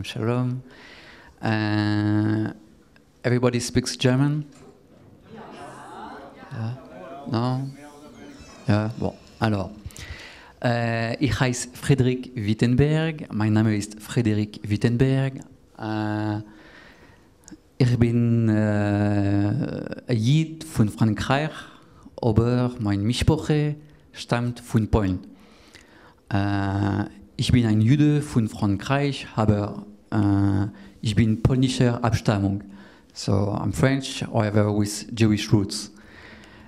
Shalom. Everybody speaks German? Ja? No? Ja, bon, alors. Ich heiße Frederik Wittenberg. Mein Name ist Frederik Wittenberg. Ich bin ein Jid von Frankreich, aber meine Mitsprache stammt von Polen. Ich bin ein Jude von Frankreich, aber ich bin polnischer Abstammung. So I'm French, however with Jewish roots.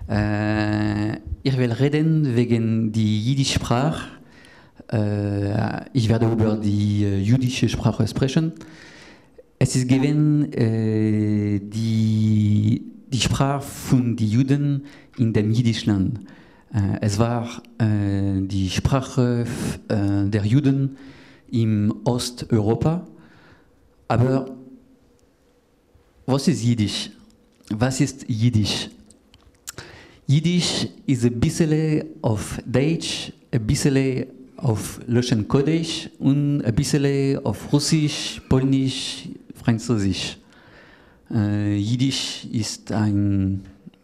Ich will reden wegen der jiddischen Sprache. Ich werde über die jüdische Sprache sprechen. Es ist gewesen die Sprache von den Juden in dem Jiddischland. Es war die Sprache der Juden im Osteuropa. Aber was ist Jiddisch? Was ist Jiddisch? Jiddisch ist ein bisschen auf Deutsch, ein bisschen auf Lashon Kodesh und ein bisschen auf Russisch, Polnisch, Französisch. Jiddisch ist eine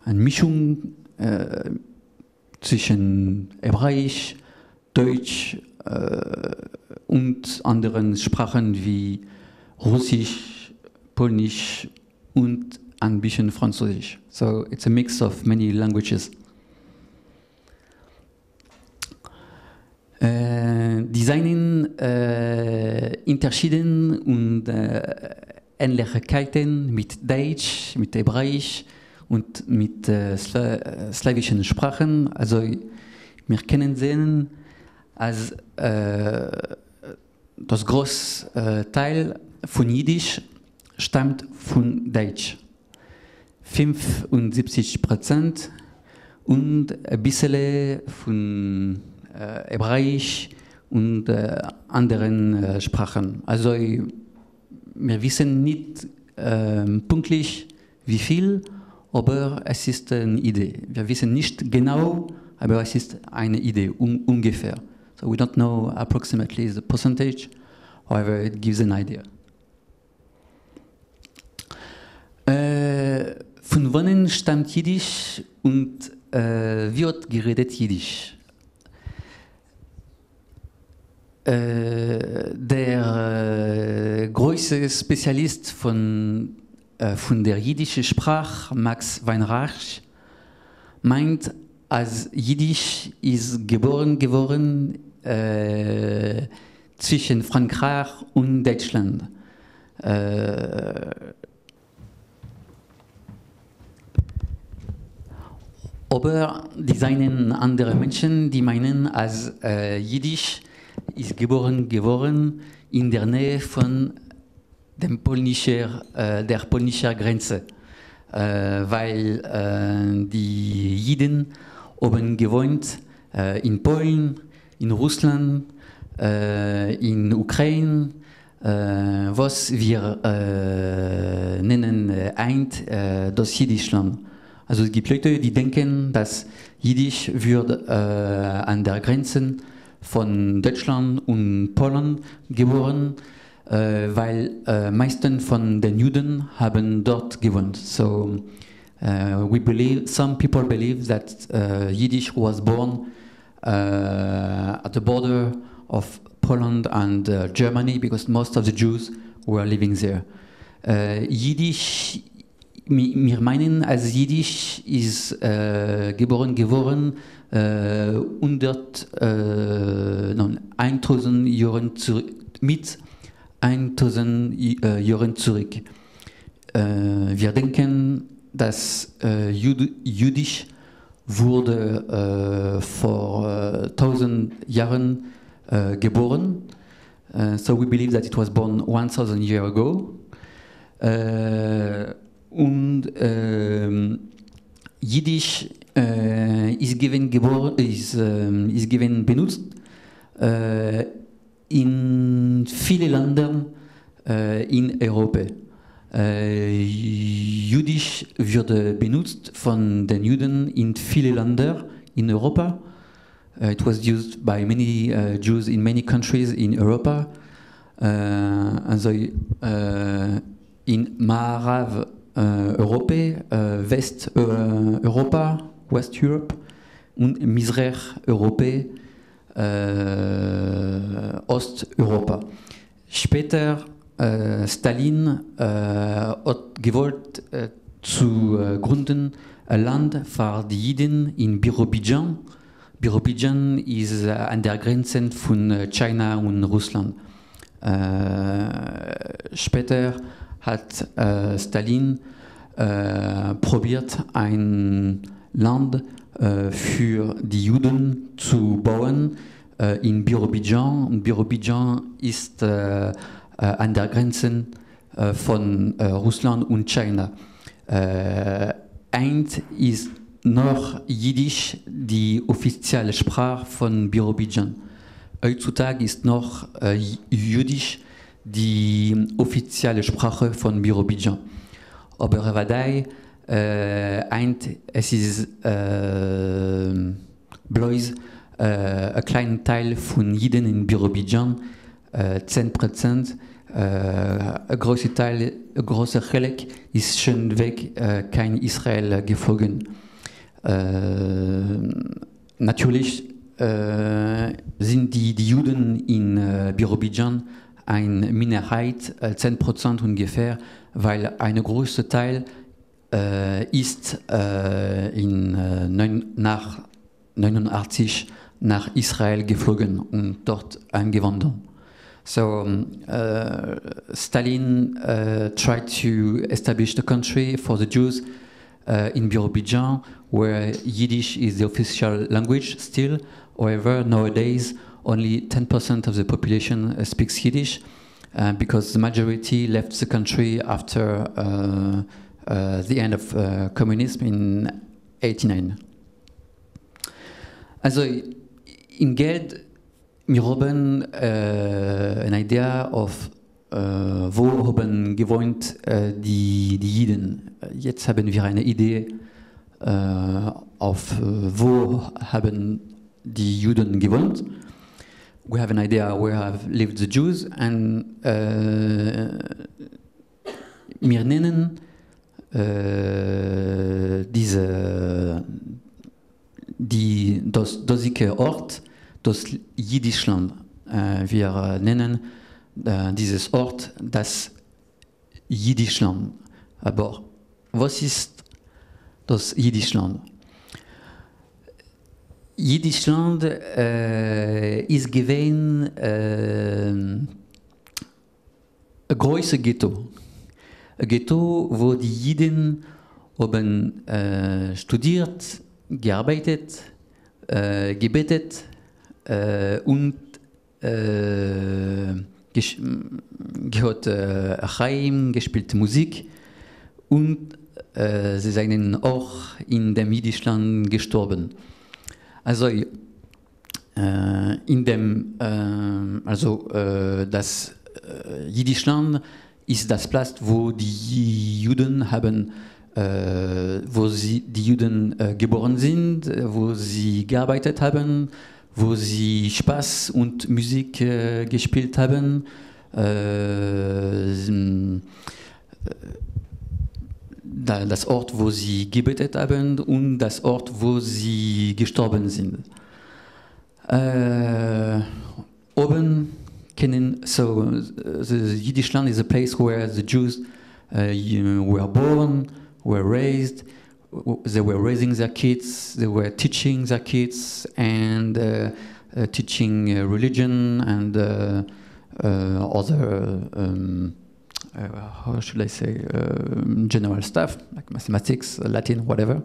Mischung zwischen Hebräisch, Deutsch und anderen Sprachen wie Russisch, Polnisch und ein bisschen Französisch. So it's a mix of many languages. Die seinen Unterschieden und Ähnlichkeiten mit Deutsch, mit Hebräisch und mit slawischen Sprachen. Also wir können sehen, als das große Teil von Jiddisch stammt von Deutsch. 75% und ein bisschen von Hebräisch und anderen Sprachen. Also wir wissen nicht pünktlich wie viel, aber es ist eine Idee. Wir wissen nicht genau, aber es ist eine Idee, ungefähr. So we don't know approximately the percentage, however it gives an idea. Von wann stammt Jiddisch und wird geredet Jiddisch? Der größte Spezialist von der jiddischen Sprache, Max Weinreich, meint, als Jiddisch ist geboren geworden zwischen Frankreich und Deutschland. Aber die seien andere Menschen, die meinen, als Jiddisch ist geboren geworden in der Nähe von der polnischen Grenze, weil die Jiden oben gewohnt in Polen, in Russland, in Ukraine, was wir nennen das Jiddischland. Also es gibt Leute, die denken, dass Jiddisch wird an der Grenze von Deutschland und Polen geboren, weil meisten von den Juden haben dort gewohnt. So some people believe that Yiddish was born at the border of Poland and Germany because most of the Jews were living there. Jiddisch, wir meinen, als Jiddisch ist geboren geworden 1000 Jahren zurück, mit 1000 Jahren zurück. Wir denken, dass Jiddisch wurde vor 1000 Jahren geboren. So we believe that it was born 1000 years ago. Und Jiddisch ist benutzt in vielen Ländern in Europa. Jiddisch wird benutzt von den Juden in vielen Ländern in Europa. It was used by many Jews in many countries in Europa. also in Marav Europe, West-Europa, West Europe und Mizrach Europe, Osteuropa. Später Stalin hat gewollt zu gründen ein Land für die Juden in Birobidjan. Birobidjan ist an der Grenze von China und Russland. Später hat Stalin probiert, ein Land für die Juden zu bauen in Birobidjan. Und Birobidjan ist an der Grenze von Russland und China. Eins ist noch Jiddisch die offizielle Sprache von Birobidjan. Heutzutage ist noch Jiddisch die offizielle Sprache von Birobidjan. Aber Revadai, es ist bloß ein kleiner Teil von Jiden in Birobidjan, 10%. Ein großer Teil, ein großer Helek ist schon weg, kein Israel geflogen. Natürlich sind die Juden in Birobidjan eine Minderheit, 10% ungefähr, weil ein großer Teil ist nach 1989 nach Israel geflogen und dort eingewandert. So Stalin tried to establish the country for the Jews in Birobidjan, where Yiddish is the official language still. However, nowadays only 10% of the population speaks Yiddish because the majority left the country after the end of communism in 1989. Also in Geld, wir haben eine Idee auf wo haben gewohnt die Jiden. Jetzt haben wir eine Idee auf wo haben die Juden gewohnt. We have an idea where have lived the Jews, and wir nennen das dosige Ort das Jiddischland. Wir nennen dieses Ort das Jiddischland. Aber was ist das Jiddischland? Jiddischland ist gewesen ein großes Ghetto. Ein Ghetto, wo die Jiden haben studiert, gearbeitet, gebetet und gehört Chaim, gespielt Musik und sie sind auch in dem Jiddischland gestorben. Also das Jiddischland ist das Platz, wo die Juden haben, die Juden geboren sind, wo sie gearbeitet haben, wo sie Spaß und Musik gespielt haben. Das Ort, wo sie gebetet haben und das Ort, wo sie gestorben sind. Oben kennen, so the Yiddish land is a place where the Jews were born, were raised, they were raising their kids, they were teaching their kids and teaching religion and other how should I say, general stuff, like mathematics, Latin, whatever,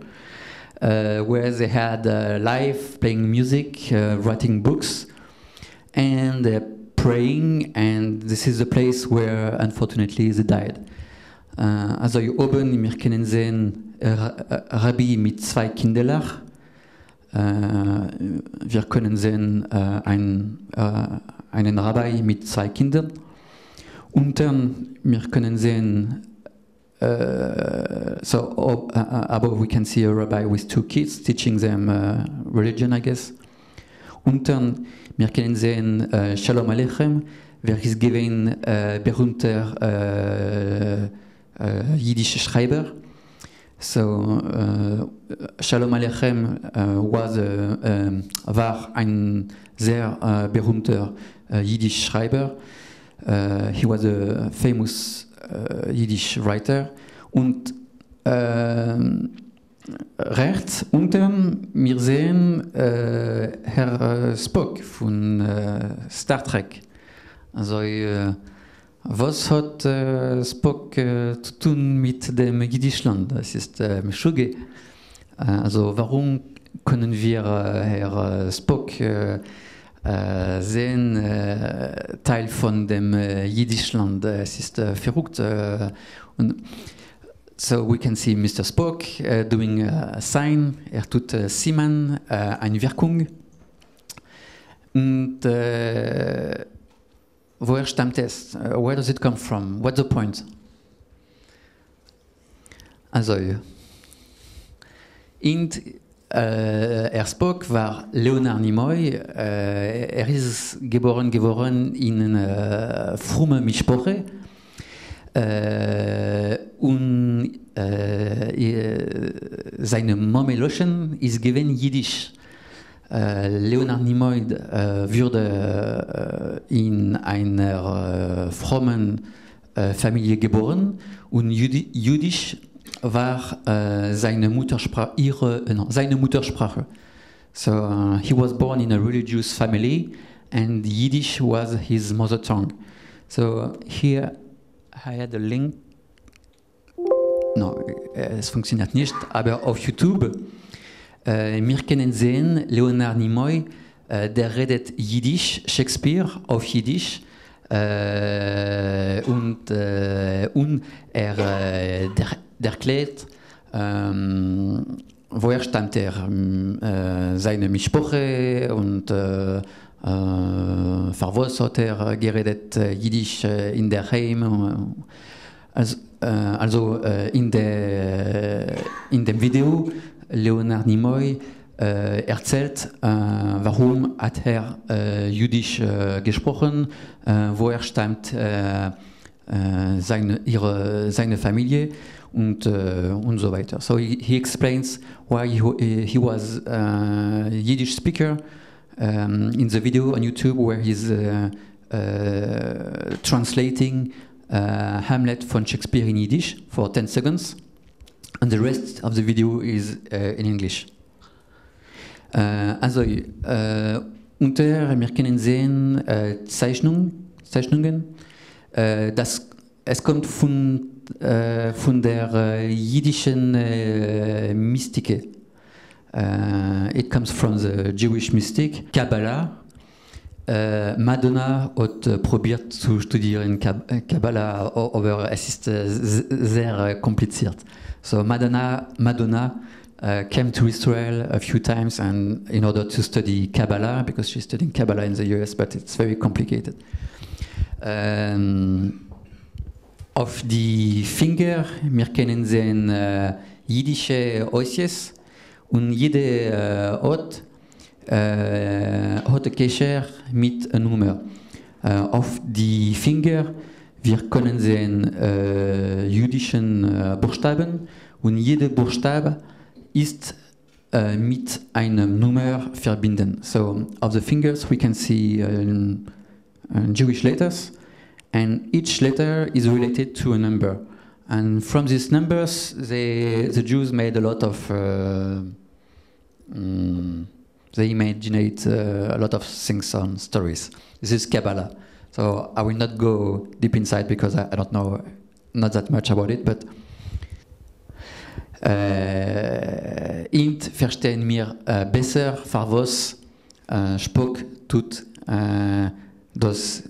where they had life, playing music, writing books, and praying, and this is the place where, unfortunately, they died. Also hier oben, wir können sehen, Rabbi mit 2 Kindern. Wir können sehen, einen Rabbi mit 2 Kindern. Unten, wir können sehen, above we can see a rabbi with 2 kids teaching them religion, I guess. unten, wir können sehen Shalom Aleichem, wer ist gewesen berühmter jüdischer Schreiber. So, Shalom Aleichem war ein sehr berühmter Yiddish Schreiber. He was a famous Yiddish writer. Und rechts unten wir sehen Herr Spock von Star Trek. Also, was hat Spock zu tun mit dem Jiddischland? Das ist Meshuggah. Also warum können wir Herr Spock sehen, Teil von dem Jiddischland? Es ist verrückt. Und so we can see Mr. Spock doing a sign. Tut Siman, eine Wirkung. Und woher stammt es? Where does it come from? What's the point? Also, Spock war Leonard Nimoy. Ist geboren geworden in einer frommen Mischproche. Und seine Mameloschen ist gewesen Jiddisch. Leonard Nimoy wurde in einer frommen Familie geboren und Jüdisch war seine Muttersprache. So he was born in a religious family and Yiddish was his mother tongue. So here I had a link. No, es funktioniert nicht, aber auf YouTube wir können sehen, Leonard Nimoy, der redet Jiddisch, Shakespeare auf Jiddisch und er erklärt, woher stammt seine Mischproche und für was hat geredet Jiddisch in der Heim. Also in dem Video Leonard Nimoy erzählt, warum hat Jüdisch gesprochen, woher stammt seine Familie und so weiter. So he explains why he was a Yiddish speaker in the video on YouTube where he's translating Hamlet von Shakespeare in Yiddish for 10 seconds. And the rest of the video is in English. Also, unter wir können sehen Zeichnungen. Es kommt von der jiddischen Mystik. It comes from the Jewish mystic, Kabbalah. Madonna hat probiert zu studieren Kabbalah, aber es ist sehr kompliziert. So Madonna came to Israel a few times and in order to study Kabbalah, because she's studying Kabbalah in the US, but it's very complicated. Auf die Finger, wir können sehen jiddische Osjes und jede Ort hat Kesher mit einer Nummer. Auf die Finger wir können sehen jüdischen Buchstaben und jeder Buchstabe ist mit einer Nummer verbunden. So of the fingers we can see Jewish letters and each letter is related to a number. And from these numbers the Jews made a lot of they imagined a lot of things on stories. This is Kabbalah. So I will not go deep inside because I don't know not that much about it, but verstehen wir besser, für was Spock tut das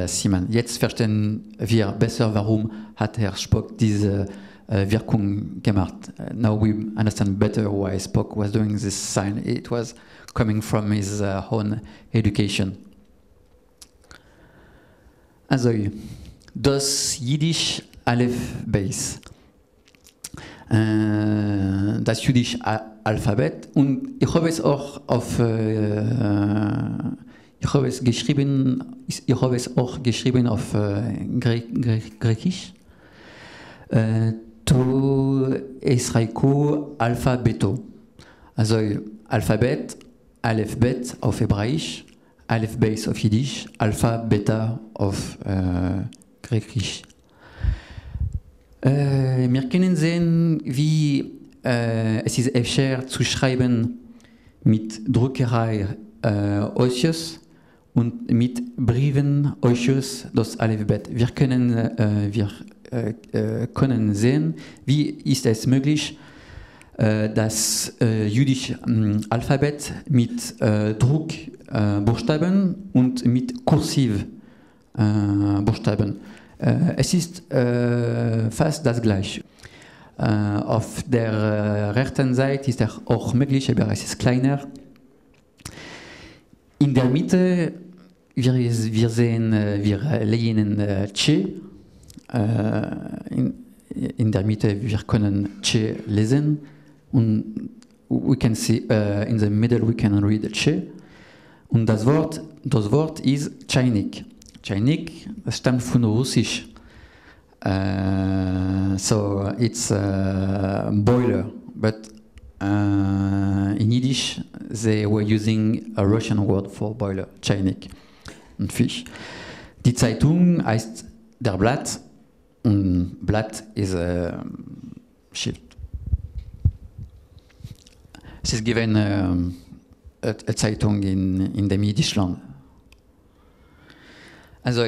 Siman. Jetzt verstehen wir besser, warum hat Herr Spock diese Wirkung gemacht. Now we understand better why Spock was doing this sign. It was coming from his own education. Also, das Jiddisch Aleph Beis. das jüdische Alphabet. Und ich habe es auch geschrieben auf Griechisch. To Esraiko Alpha Beto. Also Alphabet, Aleph Bet auf Hebräisch, Aleph Beis auf Jiddisch, Alpha Beta auf Griechisch. Wir können sehen, wie es ist effizienter zu schreiben mit Druckerei Ossius und mit Briefen Ossius das Alphabet. Wir können sehen, wie ist es möglich, das jüdische Alphabet mit Druckbuchstaben und mit Kursivbuchstaben. Es ist fast das gleiche. Auf der rechten Seite ist es auch möglich, aber es ist kleiner. In der Mitte, wir lehnen Che. In der Mitte, wir können Che lesen. Und we can see in the middle we can read Che. Und das Wort ist Chainik. Chainik stammt von Russisch. So it's a boiler, but in Yiddish they were using a Russian word for boiler, Chainik, und Fisch. Die Zeitung heißt Der Blatt, und Blatt is a shift. Es ist given a Zeitung in dem Jiddischland. Also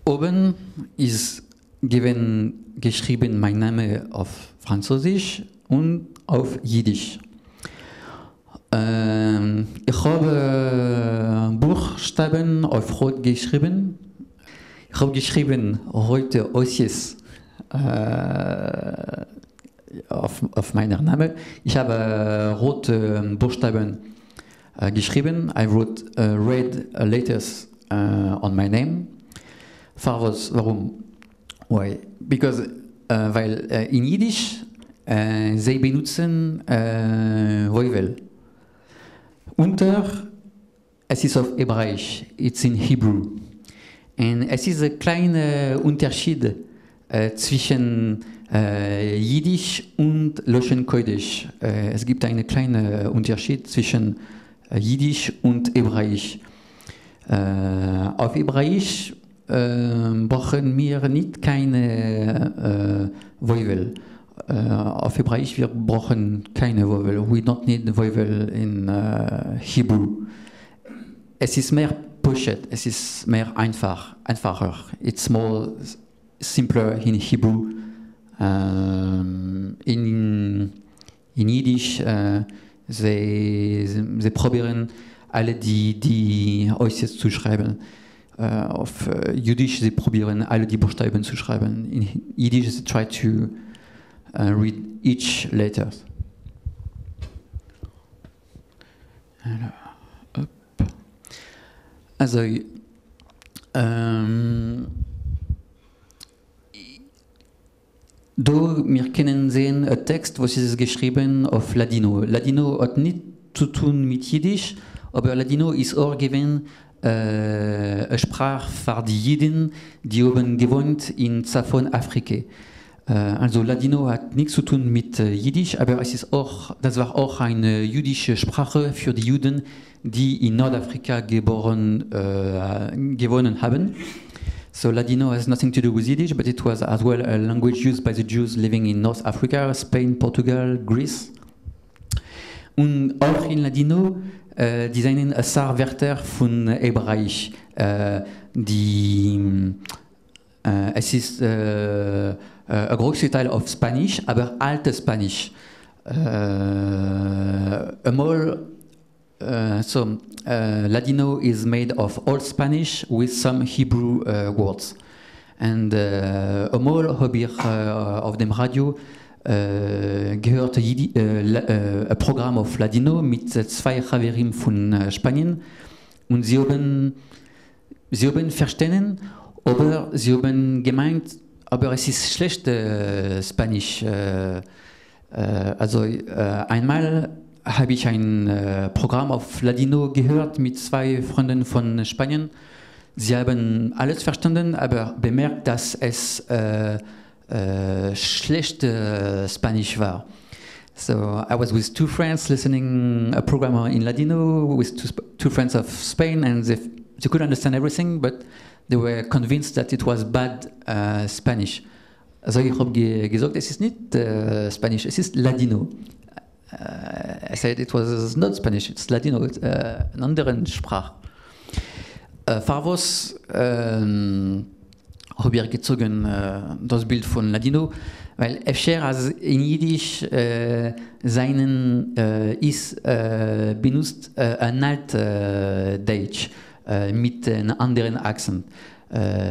oben ist geschrieben mein Name auf Französisch und auf Jiddisch. Ich habe Buchstaben auf Rot geschrieben. Ich habe geschrieben heute Ossius auf meinen Namen. Ich habe rote Buchstaben geschrieben. I wrote red letters on my name. Warum? Why? Because, weil in Jiddisch sie benutzen Vowel. Es ist auf Hebräisch, it's in Hebrew. Und es ist ein kleiner Unterschied zwischen Jiddisch und Loshen Kodesh. Es gibt einen kleinen Unterschied zwischen Jiddisch und Hebräisch. Auf Hebräisch brauchen wir nicht keine Vowel. Auf Hebräisch wir brauchen keine Vowel. We don't need Vowel in Hebrew. Es ist mehr pushet, es ist mehr einfacher. It's more simpler in Hebrew. In Jiddisch sie probieren alle die Ossius zu schreiben. Auf Jiddisch sie probieren alle die Buchstaben zu schreiben. In Jiddisch sie try to read each letter. Also wir können sehen einen Text, was ist geschrieben auf Ladino. Ladino hat nichts zu tun mit Jiddisch, aber Ladino ist auch gewesen eine Sprache für die Jiden, die haben gewohnt in Zafon-Afrika. Also Ladino hat nichts zu tun mit Jiddisch, aber das war auch eine jüdische Sprache für die Juden, die in Nordafrika gewonnen haben. So Ladino has nothing to do with Yiddish, but it was as well a language used by the Jews living in North Africa, Spain, Portugal, Greece. Und auch in Ladino designen ein paar Wörter von Hebräisch. Es ist ein großer Teil auf Spanisch, aber altes Spanisch. Ladino is made of Old Spanish with some Hebrew words. Und einmal habe ich auf dem Radio gehört ein Programm auf Ladino mit zwei Chaverim von Spanien. Und sie haben verstanden, aber sie haben gemeint, aber es ist schlecht Spanisch. Also einmal habe ich ein Programm auf Ladino gehört mit zwei Freunden von Spanien. Sie haben alles verstanden, aber bemerkt, dass es schlecht Spanisch war. So I was with two friends listening a program in Ladino with two friends of Spain, and they could understand everything, but they were convinced that it was bad Spanish. Also ich habe gesagt, es ist nicht Spanisch, es ist Ladino. I said it was not Spanish, it's Ladino, it's eine andere Sprache. Farvos habe ich gezogen das Bild von Ladino, weil Efscher als in Jiddisch seinen ist benutzt ein alt Deutsch mit einem anderen Akzent.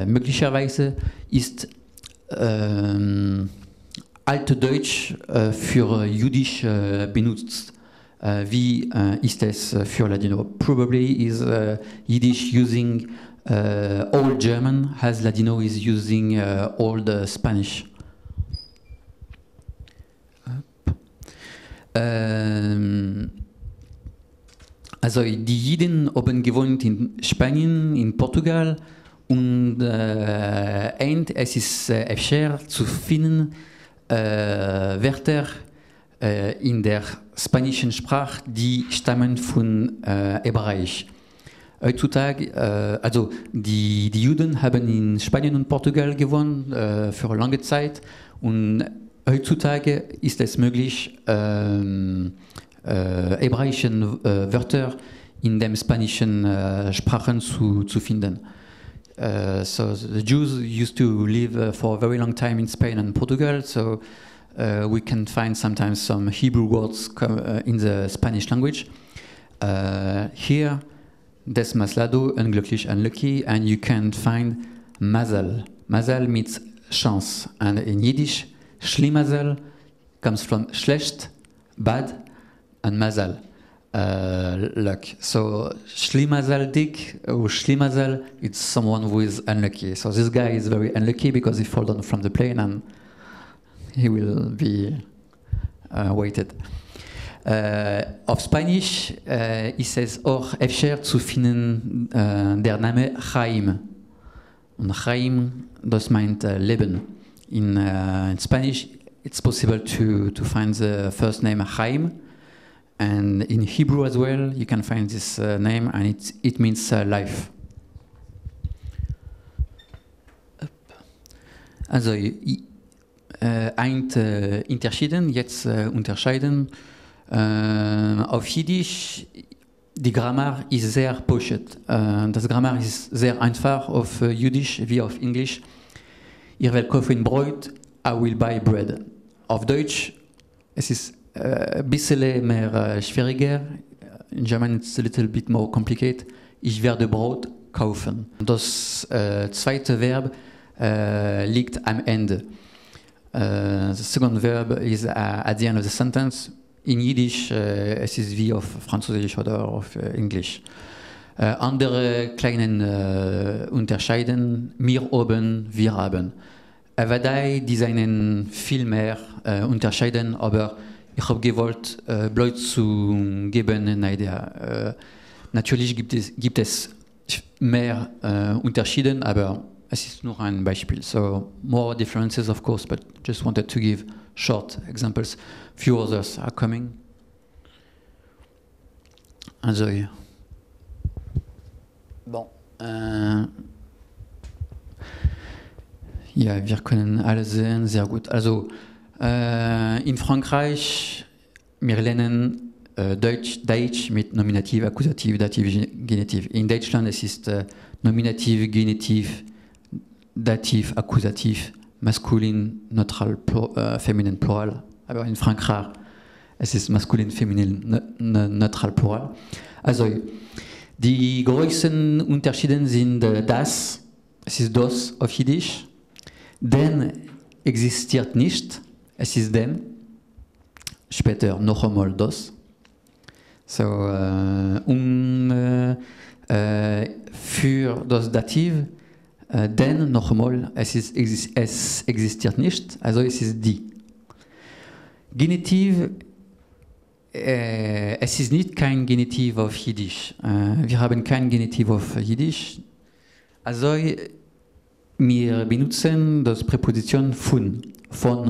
Möglicherweise ist alte Deutsch für Jiddisch benutzt. Wie ist es für Ladino? Probably is Yiddish using Old German as Ladino is using Old Spanish. Also die Jiden haben gewohnt in Spanien, in Portugal und es ist schwer zu finden Wörter in der spanischen Sprache, die stammen von Hebräisch. Heutzutage, also die Juden haben in Spanien und Portugal gewohnt für lange Zeit und heutzutage ist es möglich, hebräische Wörter in den spanischen Sprachen zu finden. So the Jews used to live for a very long time in Spain and Portugal, so we can find sometimes some Hebrew words in the Spanish language. Here, des Maslado, unglücklich, unlucky, and you can find Mazal. Mazal means chance, and in Yiddish, Schlimazal comes from schlecht, bad, and Mazal, luck. So Schlimazal dik or Schlimazal, it's someone who is unlucky. So this guy is very unlucky because he fell down from the plane and he will be weighted. Auf Spanisch ist es auch öfter zu finden der Name Chaim. Und Chaim, das meint Leben. In Spanish, it's possible to find the first name Chaim. And in Hebrew as well, you can find this name, and it means life. Also, unterscheiden. Auf Jiddisch, die Grammar ist sehr poschet. Das Grammar ist sehr einfach auf Jiddisch wie auf Englisch. Ich will kaufen Brot, I will buy bread. Auf Deutsch, es ist ein bisschen mehr schwieriger. In German it's a little bit more complicated. Ich werde Brot kaufen. Das zweite Verb liegt am Ende. The second verb is at the end of the sentence. In Yiddish es ist wie auf Französisch oder auf Englisch. Andere kleinen Unterscheiden, wir oben, wir haben. Vadai, die seinen viel mehr unterscheiden, aber ich habe gewollt, Leute zu geben eine Idee. Natürlich gibt es mehr Unterschiede, aber es ist nur ein Beispiel. So more differences, of course, but just wanted to give short examples. Few others are coming. Also, bon. Ja, wir können alle sehen, sehr gut. Also, in Frankreich, wir lernen Deutsch mit Nominativ, Akkusativ, Dativ, Genitiv. In Deutschland es ist Nominativ, Genitiv, Dativ, Akkusativ, Maskulin, Neutral, Feminin, Plural. Aber in Frankreich es ist Maskulin, Feminin, Neutral, Plural. Also, die größten Unterschiede sind das, es ist das auf Jiddisch, den existiert nicht, es ist dem, später noch einmal das. So, für das Dativ, Denn nochmal, es existiert nicht, also es ist die. Genitiv, es ist nicht kein Genitiv auf Jiddisch. Wir haben kein Genitiv auf Jiddisch. Also wir benutzen das Präposition von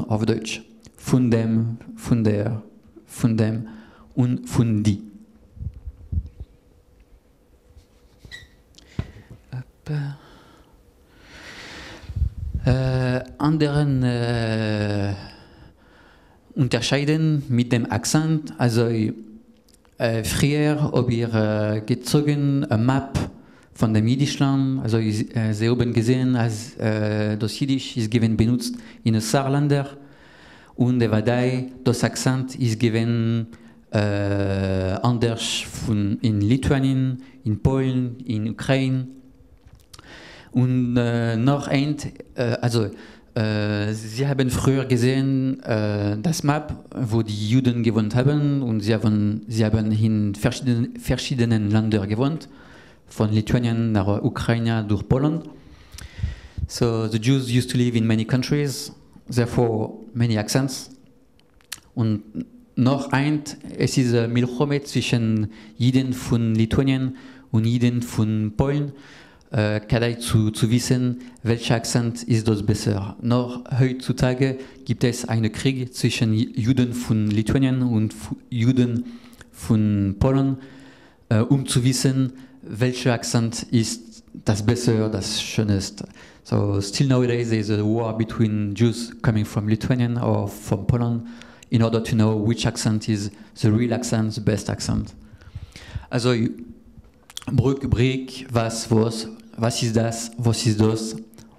auf Deutsch. Von dem, von der, von dem und von die. Anderen unterscheiden mit dem Akzent. Also früher habe ich gezogen eine Map von dem Jiddischland. Also Sie haben gesehen, als das Jiddisch ist benutzt in den Saarländern und das Akzent ist anders in Litauen, in Polen, in Ukraine. Und noch Sie haben früher gesehen das Map, wo die Juden gewohnt haben, und sie haben in verschiedenen Ländern gewohnt, von Litauen nach Ukraine durch Polen. So the Jews used to live in many countries, therefore many accents. Und noch es ist eine Milchome zwischen Juden von Litauen und Juden von Polen. Kadai zu wissen, welcher Akzent ist das besser. Noch heutzutage gibt es einen Krieg zwischen Juden von Litauen und Juden von Polen, zu wissen, welcher Akzent ist das Bessere, das Schönste. So still nowadays there is a war between Jews coming from Lithuania or from Poland in order to know which accent is the real accent, the best accent. Also Brück, Brick, was ist das, was ist das,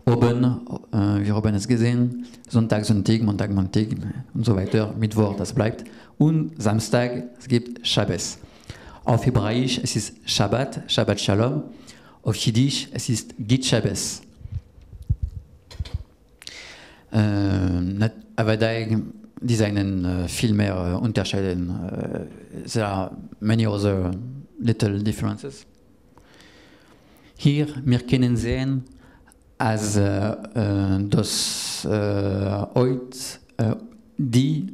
oben, wir haben es gesehen, Sonntag, Sonntag, Montag, Montag und so weiter, Mittwoch, das bleibt. Und Samstag, es gibt Shabbos. Auf Hebräisch, es ist Shabbat, Shabbat Shalom. Auf Jiddisch, es ist Git Shabbos. Aber da designen viel mehr Unterschiede. There are many other little differences. Hier, wir können sehen, als das heute die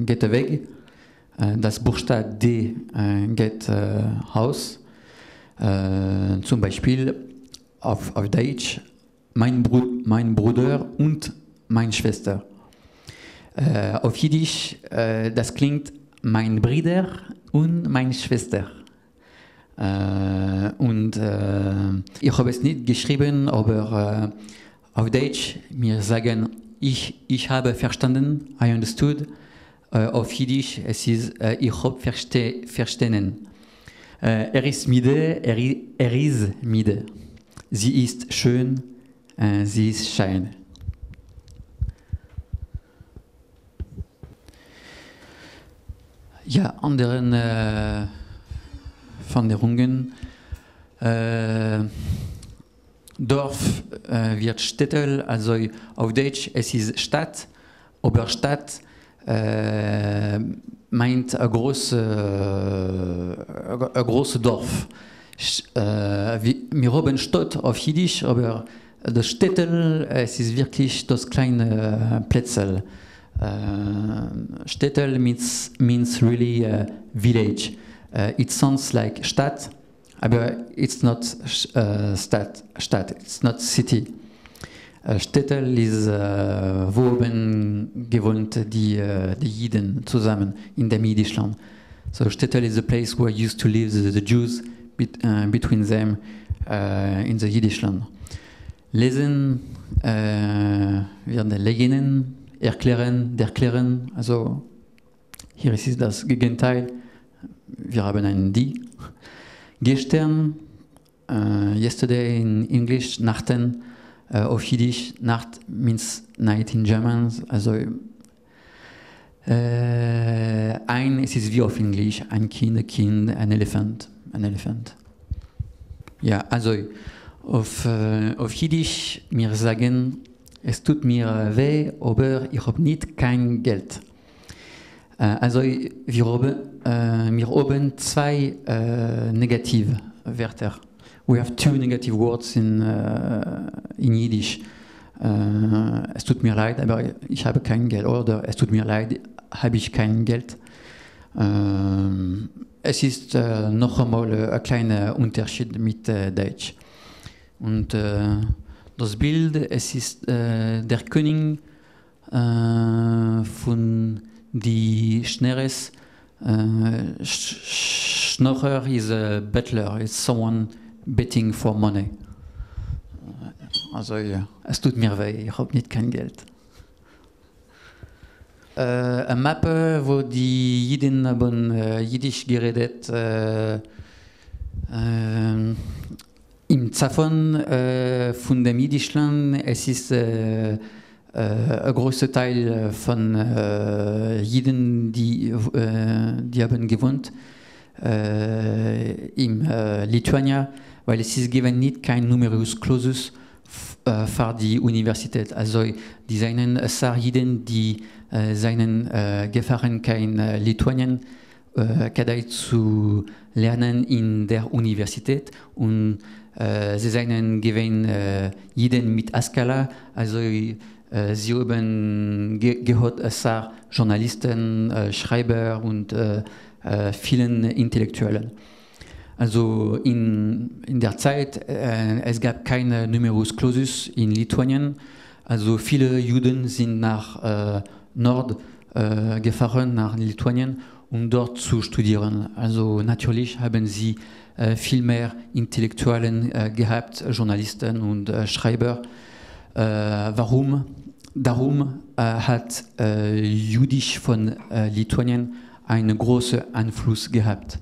geht weg, das Buchstabe D geht aus. Zum Beispiel auf Deutsch mein Bruder und meine Schwester. Auf Jiddisch, das klingt mein Bruder und meine Schwester. Ich habe es nicht geschrieben, aber auf Deutsch, wir sagen, ich habe verstanden, I understood. Auf Jiddisch, es ist, ich habe verstanden. Er ist müde, er ist müde. Sie ist schön, sie ist schein. Ja, anderen Veränderungen. Dorf wird Städtel, also auf Deutsch es ist Stadt, aber Stadt meint ein großes Dorf. Wir haben Stadt auf Jiddisch, aber das Städtel, es ist wirklich das kleine Plätzl. Städtel means really village. It sounds like Stadt, aber it's not Stadt, it's not city. Städtel ist, wo oben gewohnt die Jiden zusammen in dem Jiddischland. So Städtel is a place where used to live the Jews between them in the Jiddischland. Lesen, werden legen, erklären, also hier ist das Gegenteil. Wir haben ein die. Gestern, yesterday in English, Nachten, auf Jiddisch, Nacht means night in German. Also es ist wie auf Englisch, ein Kind, ein Elefant. Ja, also auf Jiddisch, wir sagen, es tut mir weh, aber ich habe nicht kein Geld. Also wir haben zwei Negativwörter. we have two negative words in Yiddish. Es tut mir leid, aber ich habe kein Geld. Oder es tut mir leid, habe ich kein Geld. Es ist noch einmal ein kleiner Unterschied mit Deutsch. Und das Bild, es ist der König von die Schneeres. Schnorrer is a butler, is someone betting for money. Also ja, es tut mir weh, ich habe nicht kein Geld. Eine Mappe, wo die Jiden haben Jiddisch geredet. Im Zafon von dem Jiddischland, es ist ein großer Teil von Jiden, die haben gewohnt in Lituania, weil es ist gegeben nicht kein Numerus Clausus für die Universität. Also die seinen Jiden, die seinen gefahren kein Lituanien, kadai zu lernen in der Universität und sie seien gewesen Jiden mit Askala, also sie haben gehört Journalisten, Schreiber und vielen Intellektuellen. Also in der Zeit, es gab kein Numerus Clausus in Lituanien, also viele Juden sind nach Nord gefahren, nach Lituanien, um dort zu studieren. Also natürlich haben sie viel mehr Intellektuellen gehabt, Journalisten und Schreiber. Warum? Darum hat Jüdisch von Lituanien einen großen Einfluss gehabt.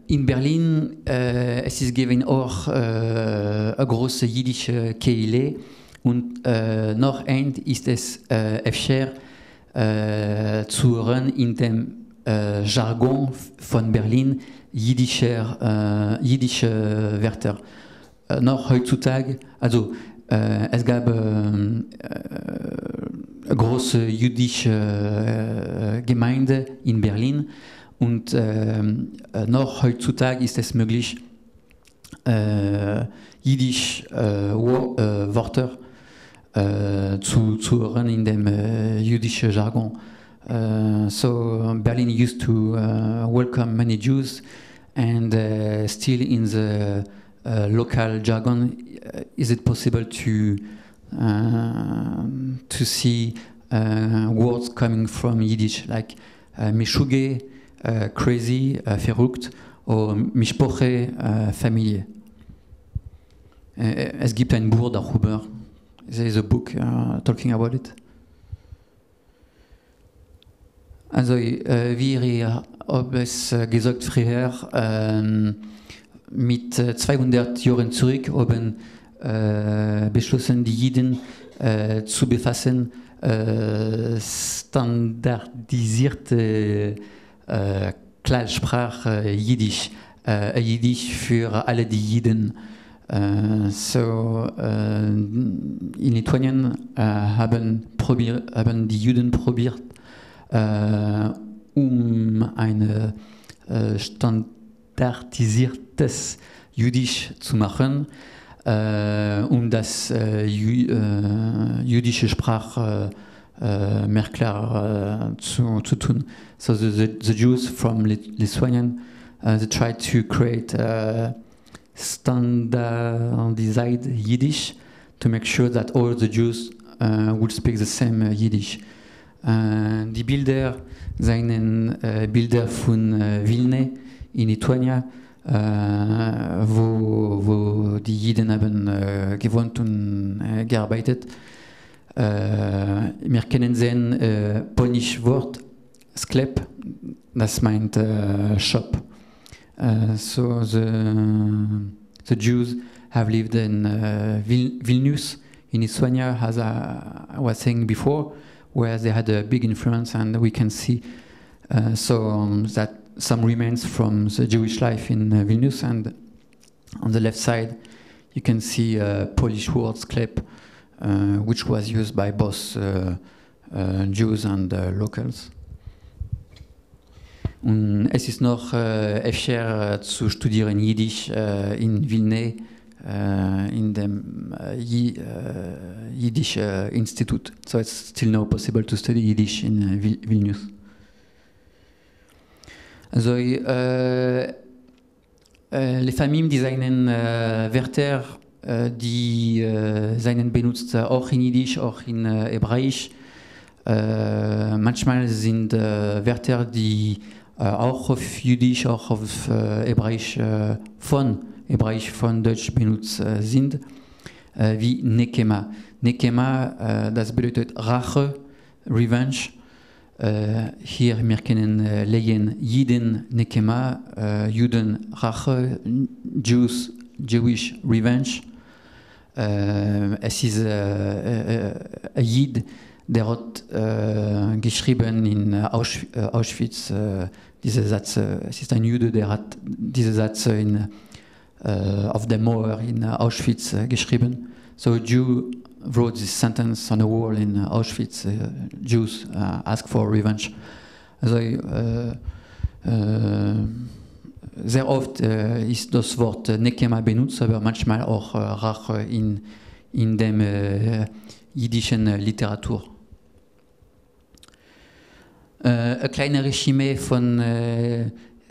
In Berlin es ist gewesen auch eine große jüdische Kehle und noch ein ist es öfter zu hören in dem Jargon von Berlin jüdische Wörter. Noch heutzutage, also es gab eine große jüdische Gemeinde in Berlin und noch heutzutage ist es möglich, jüdische Wörter zu hören in dem jüdischen Jargon. So Berlin used to welcome many Jews and still in the local jargon, is it possible to see words coming from Yiddish like Mishuge, crazy, verrückt, oder Mishpoche, Familie. Es gibt ein Buch darüber. There is a book talking about it. Also, wie ihr habt es gesagt früher, mit 200 Jahren zurück haben beschlossen, die Jiden zu befassen, standardisierte Klarsprache Jiddisch, Jiddisch für alle die Jiden. In Lituanien haben die Juden probiert, ein standardisiertes Jüdisch zu machen, das jüdische Sprache mehr klar zu tun. So the Jews from Lithuanian, they tried to create standardized Yiddish to make sure that all the Jews would speak the same Yiddish. Die Bilder seien Bilder von Vilna in Lituania, wo die Jiden haben gewohnt und gearbeitet. Wir kennen sein polnisch Wort Sklep, das meint shop. So the Jews have lived in Vilnius in Lithuania, as I was saying before, where they had a big influence, and we can see that some remains from the Jewish life in Vilnius. And on the left side, you can see a Polish word sklep, which was used by both Jews and locals. Und es ist noch öfter zu studieren Jiddisch in Vilna, in dem Yiddish Institute. So it's still now possible to study Yiddish in Vilnius. Also les Familles, die seinen Wörter, die seinen benutzt, auch in Jiddisch, auch in Hebräisch. Manchmal sind Wörter, die auch auf Jiddisch, auch auf Hebräisch von Deutsch benutzt sind, wie Nekema. Nekema, das bedeutet Rache, Revenge. Hier wir kennen Lehen Jiden Nekema, Juden Rache, Jews, Jewish Revenge. Es ist ein Jid, der hat geschrieben in Auschwitz diesen Satz. Es ist ein Jude, der hat diesen Satz auf der Mauer in Auschwitz geschrieben. So a Jew wrote this sentence on a wall in Auschwitz. Jews ask for revenge. Also sehr oft ist das Wort Nekema benutzt, aber manchmal auch Rache in dem jiddischen Literatur. Ein kleiner Regime von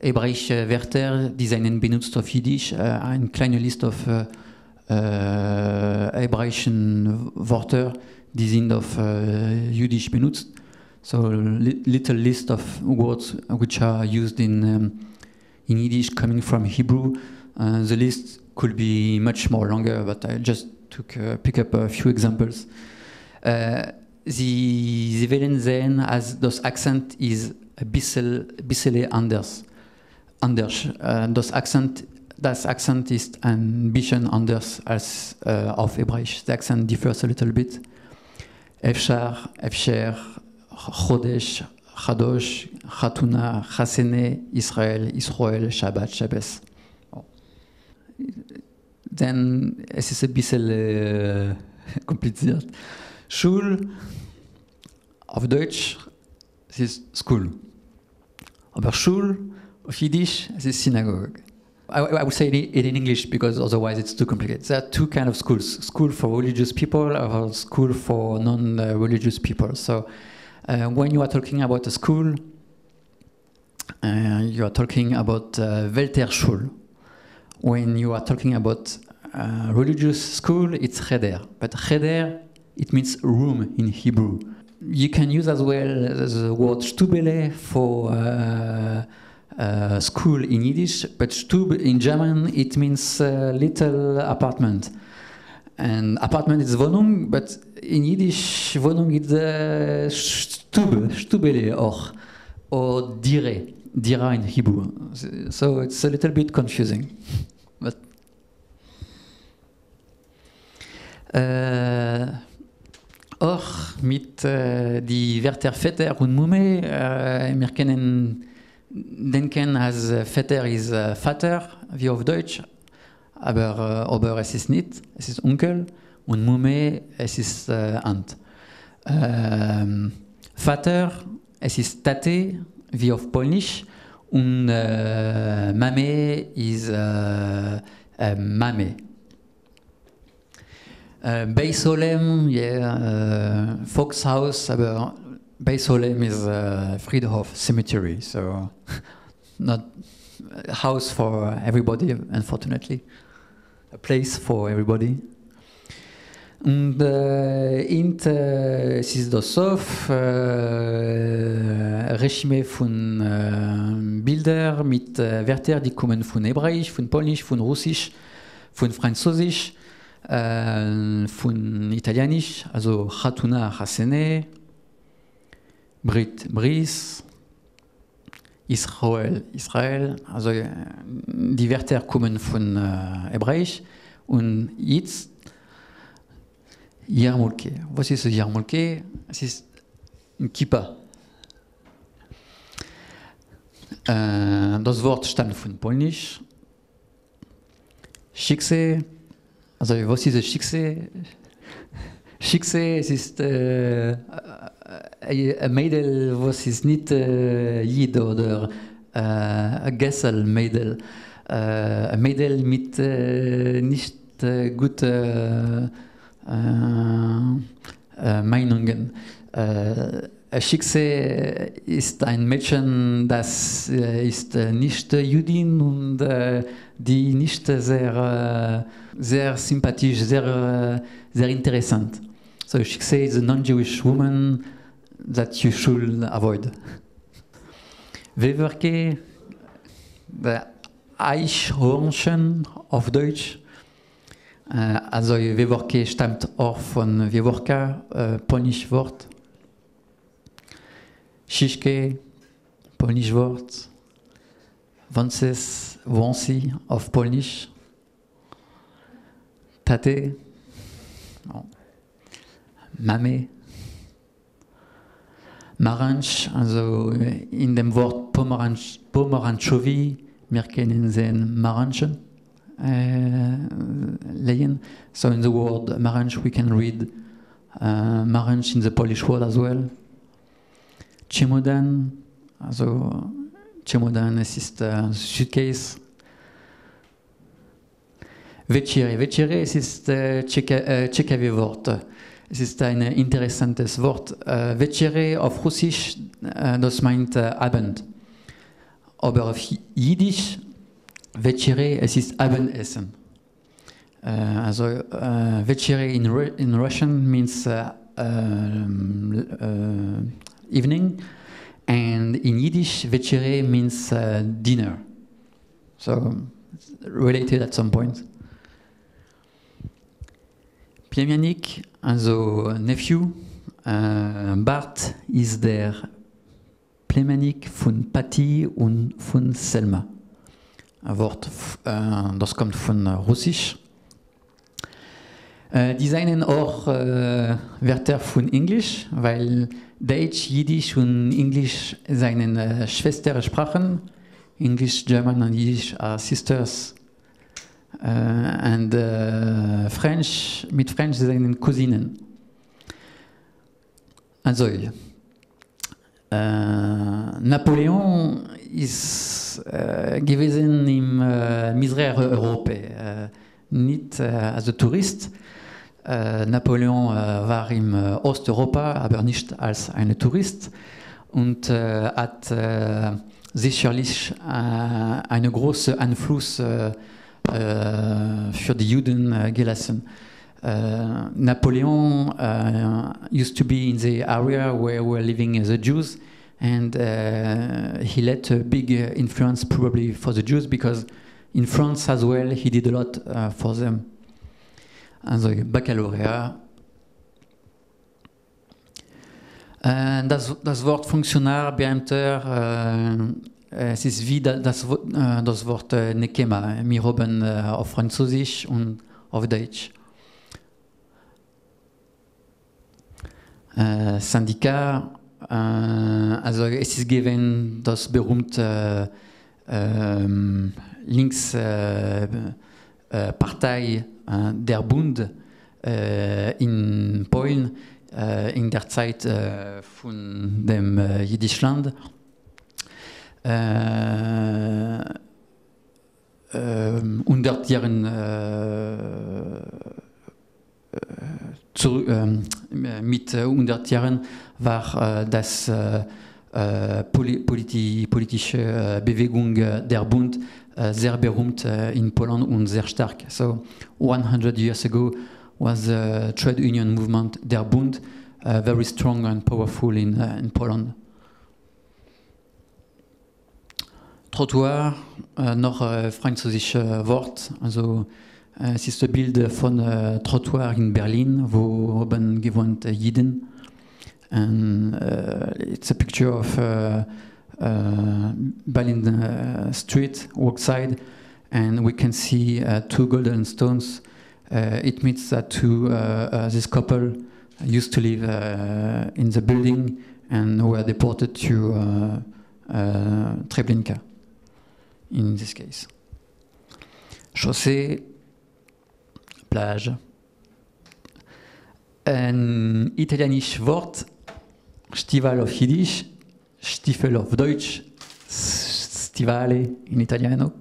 hebräischen Wörtern, die seien benutzt auf Jiddisch, eine kleine Liste auf hebräischen Wörter, die sind auf Jiddisch benutzt. So little list of words which are used in Yiddish coming from Hebrew. The list could be much more longer, but I just pick up a few examples. Sie werden sehen, als das Akzent ist ein bisschen anders. Das Akzent ist ein bisschen anders als auf Hebräisch. The accent differs a little bit. Efshar, Chodesh, Chadosh, Chatuna, Chasene, Israel, Shabbat, Shabbos. Dann es ist ein bisschen kompliziert. Schul auf Deutsch, es ist School. Aber Schul auf Jiddisch, es ist Synagogue. I would say it in English because otherwise it's too complicated. There are two kinds of schools: school for religious people or school for non-religious people. So when you are talking about a school, you are talking about Welterschule. When you are talking about religious school, it's cheder. But cheder, it means room in Hebrew. You can use as well the word Stubele for school in Yiddish, but Stub in German, it means little apartment. And apartment is Wohnung, but in Yiddish, Wohnung is Stubele auch, or Dira in Hebrew. So it's a little bit confusing. But auch mit die Wörter Vetter und Mumme, wir können denken, als Vetter ist Vater, wie auf Deutsch, aber es ist nicht, es ist Onkel, und Mumme, es ist Aunt. Vater, es ist Tate, wie auf Polnisch, und Mame ist Mame. Beisolem, yeah, Volkshaus, aber Beisolem is Friedhof cemetery, so not a house for everybody, unfortunately, a place for everybody. Und es ist das Sof, Regime von Bilder mit Wörtern, die kommen von Hebräisch, von Polnisch, von Russisch, von Französisch, von Italienisch, also Chatuna, Chasene, Brit, Bris, Israel, also die Wörter kommen von Hebräisch. Und jetzt Yarmulke. Was ist Yarmulke? Es ist ein Kippa. Das Wort stammt von Polnisch. Shikse, also was ist Shikse? Shikse, es ist ein Mädel, was ist nicht Jid oder Gesselmädel. Ein Mädel mit nicht guten Meinungen. Schickse ist ein Mädchen, das ist nicht Jüdin und die nicht sehr sympathisch, sehr interessant. So Schickse is a non-Jewish woman that you should avoid. Wewerke, der Eichhörnchen auf Deutsch. Also Wewerke stammt auch von Weworka, polnisch Wort. Schischke, polnisch Wort. Wąsy, wąsi auf Polnisch. Tate, Mame. Maranch, also in dem Wort Pomeranchowi, wir kennen den Maranchen lehen. So in the word Maranch we can read Maranch in the Polish word as well. Chemodan, also Chemodan, es ist Suitcase. Večere, es ist ciekawe Wort. Es ist ein interessantes Wort. Večere auf Russisch, das meint Abend. Aber auf Jiddisch, Večere, es ist Abendessen. Also Večere in Russian means evening, and in Yiddish, Večere means dinner. So related at some point. Plemianik, also nephew. Bart ist der Plemianik von Patti und von Selma. Ein Wort, das kommt von Russisch. Die seien auch Wörter von Englisch, weil Deutsch, Jiddisch und Englisch seien Schwestersprachen. English, German and Yiddish are sisters. And French, mit French seien Cousinen. Also, Napoleon ist gewesen im Mitteleuropa, nicht als Tourist. Napoleon war im Osteuropa, aber nicht als ein Tourist und hat sicherlich einen großen Einfluss für die Juden gelassen. Napoleon used to be in the area where were living the Jews, and he let a big influence probably for the Jews, because in France as well he did a lot for them. Also Baccalaureat. Das Wort Funktionär, Beamter, es ist wie das Wort Nekema. Wir haben auf Französisch und auf Deutsch. Syndikat, also es ist gewesen das berühmte Linkspartei der Bund in Polen in der Zeit von dem Jiddischland. 100 Jahren mit 100 Jahren war das politische Bewegung der Bund sehr berühmt in Polen und sehr stark. So 100 years ago was the trade union movement der Bund, very strong and powerful in Poland. Trottoir, noch französisches Wort, also es ist ein Bild von Trottoir in Berlin, wo haben gewohnt Jiden. And it's a picture of Berlin street, walkside, and we can see two golden stones. It means that this couple used to live in the building and were deported to Treblinka, in this case. Chaussee, plage. Ein italienisches Wort, Stiefel auf Jiddisch, Stiefel auf Deutsch, Stivale in italiano.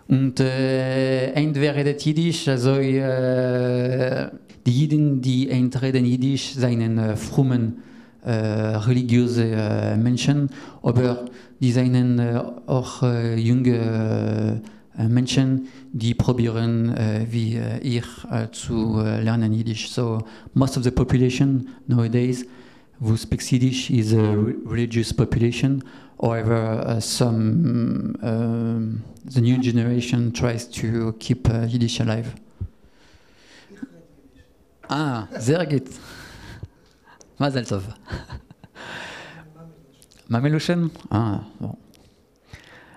Und entweder redet Jiddisch, also die Jiden, die reden Jiddisch, seien frommen religiöse Menschen, aber die seien auch junge Menschen, die probieren, wie ich, zu lernen Yiddish. So most of the population nowadays who speaks Yiddish is a religious population. However, the new generation tries to keep Yiddish alive. Ah, sehr gut. Mazel tov. Mameluschen? Ah, bon.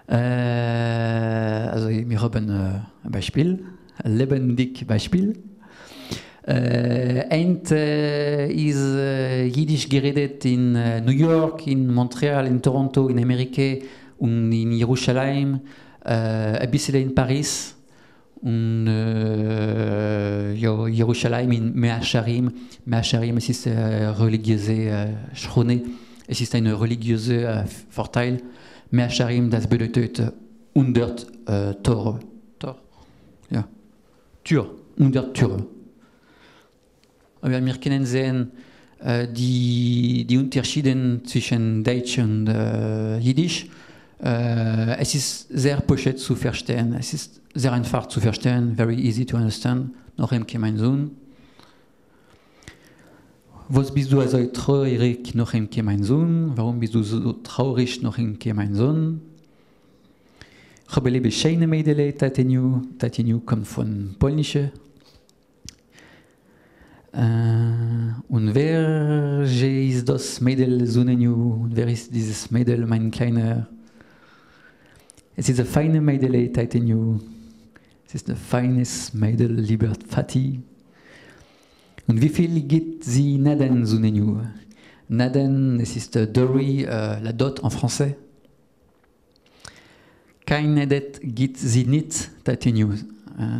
Also wir haben ein Beispiel, ein lebendig Beispiel. Ist Jiddisch geredet in New York, in Montreal, in Toronto, in Amerika und in Jerusalem, ein bisschen in Paris und Jerusalem in Mea Shearim. Mea Shearim, es ist eine religiöse Schrone, es ist ein religiöser Vorteil. Mea Shearim, das bedeutet 100 Tore. Tor? Ja. Tür, 100 Türe. Aber wir können sehen die Unterschiede zwischen Deutsch und Jiddisch. Es ist sehr pochett zu verstehen. Es ist sehr einfach zu verstehen, very easy to understand. Noch ein mein Sohn. Was bist du also traurig, noch ein mein Sohn? Warum bist du so traurig, noch ein mein Sohn? Ich habe liebe schöne Mädel, Tateniu. Tateniu kommt von Polnische. Und wer ist das Mädel Suneniu? Und wer ist dieses Mädel, mein kleiner? Es ist ein feines Mädel, Tateniu. Es ist ein feines Mädel, lieber Vati. Und wie viel gibt sie Naden Suneniu? Naden, es ist Dowry, la dot en français. Kein Nadet gibt sie nicht, Tateniu.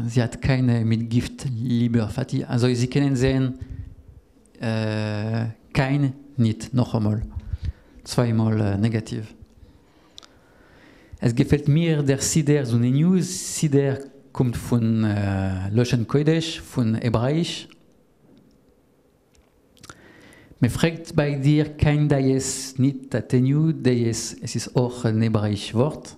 Sie hat keine Mitgift, lieber Vati. Also Sie können sehen, kein, nicht, noch einmal. Zweimal negativ. Es gefällt mir der Sider Suneniu. Sider kommt von Loshen Kodesh, von Hebräisch. Man fragt bei dir kein Dayes, nicht Tateniu. Dayes, es ist auch ein hebräisches Wort.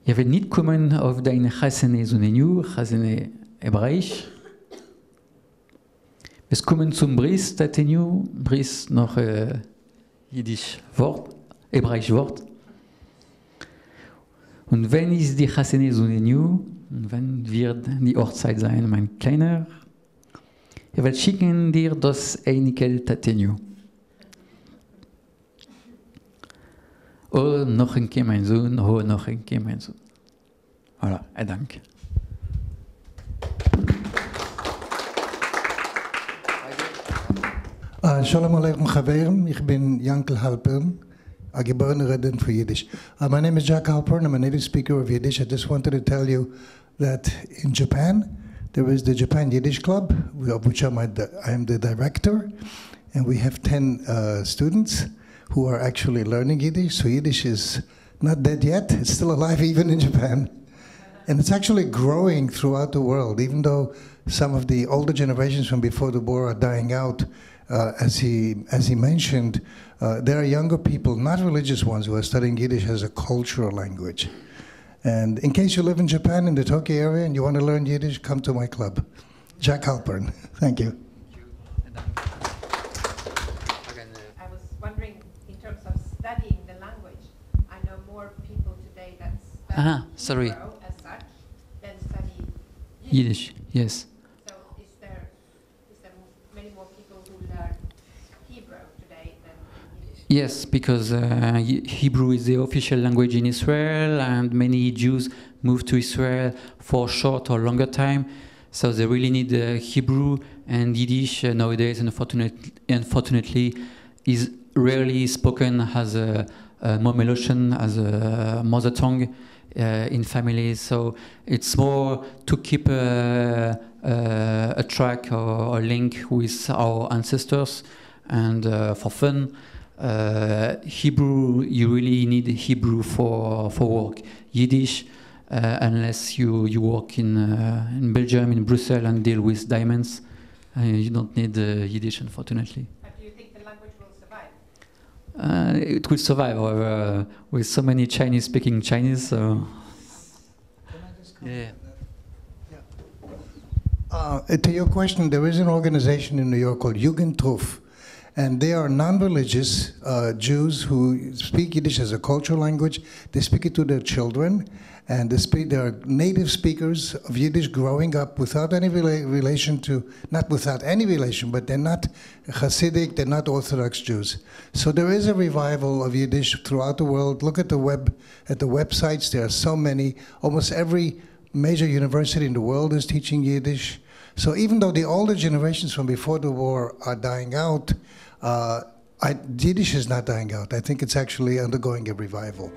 Ich will nicht kommen auf deine Chasene Suneniu, Chasene Hebräisch. Wir kommen zum Bris, Tateniu, Bris noch Jiddisch Wort, Hebräisch Wort. Und wenn ist die Chasene Suneniu, und wenn wird die Hochzeit sein, mein Kleiner, ich will schicken dir das Einikel Tateniu. Oh, noch ein Kind, mein Sohn, oh, noch ein Kind, mein Sohn. Voilà, et danke. Shalom Aleichem Chaveirim, ich bin Yankel Halpern, a geborener Redner for Yiddish. My name is Jack Halpern, I'm a native speaker of Yiddish. I just wanted to tell you that in Japan, there is the Japan Yiddish Club, of which I am the director, and we have 10 students who are actually learning Yiddish. So Yiddish is not dead yet. It's still alive even in Japan. And it's actually growing throughout the world, even though some of the older generations from before the war are dying out. As he mentioned, there are younger people, not religious ones, who are studying Yiddish as a cultural language. And in case you live in Japan, in the Tokyo area, and you want to learn Yiddish, come to my club. Jack Halpern. Thank you. Sorry. As such, than study Yiddish, yes. So is there many more people who learn Hebrew today than Yiddish? Yes, because Hebrew is the official language in Israel, and many Jews move to Israel for short or longer time, so they really need Hebrew, and Yiddish nowadays, unfortunately, is rarely spoken as a Mamelution, as a mother tongue. In families, so it's more to keep a track or a link with our ancestors, and for fun. Hebrew, you really need Hebrew for work. Yiddish, unless you work in Belgium, in Brussels, and deal with diamonds, you don't need Yiddish, unfortunately. But do you think the language will survive? It will survive, however, with so many Chinese speaking Chinese. So. Yeah. To your question, there is an organization in New York called Jugendruf, and they are non-religious Jews who speak Yiddish as a cultural language. They speak it to their children, and they are native speakers of Yiddish growing up without any relation to, not without any relation, but they're not Hasidic, they're not Orthodox Jews. So there is a revival of Yiddish throughout the world. Look at the websites, there are so many. Almost every major university in the world is teaching Yiddish. So even though the older generations from before the war are dying out, Yiddish is not dying out. I think it's actually undergoing a revival.